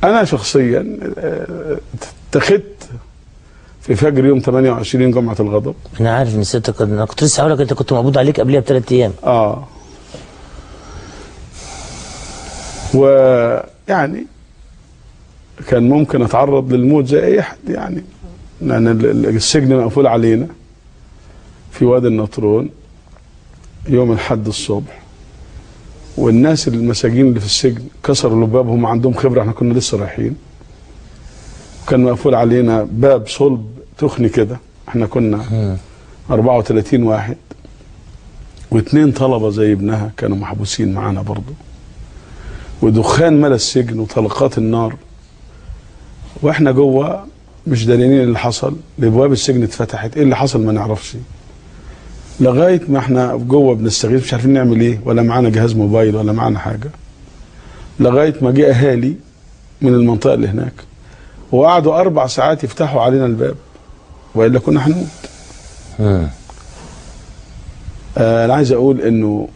انا شخصيا اتخذت في فجر يوم 28 جمعه الغضب. انا عارف ان ستك، انا كنت لسه هقول لك انت كنت مقبوض عليك قبلها ب3 ايام. ويعني كان ممكن اتعرض للموت زي اي حد يعني، لان السجن مقفول علينا في وادي النطرون يوم الحد الصبح، والناس المساجين اللي في السجن كسروا الباب، هم عندهم خبره، احنا كنا لسه رايحين، كان مقفول علينا باب صلب تخني كده، احنا كنا 34 واحد، و2 طلبه زي ابنها كانوا محبوسين معانا برضه، ودخان ملا السجن وطلقات النار، واحنا جوه مش داريين اللي حصل. لابواب السجن اتفتحت، ايه اللي حصل ما نعرفش، لغايه ما احنا جوه بنستغيث مش عارفين نعمل ايه، ولا معانا جهاز موبايل ولا معانا حاجه، لغايه ما جه اهالي من المنطقه اللي هناك وقعدوا 4 ساعات يفتحوا علينا الباب، والا كنا هنموت. انا عايز اقول انه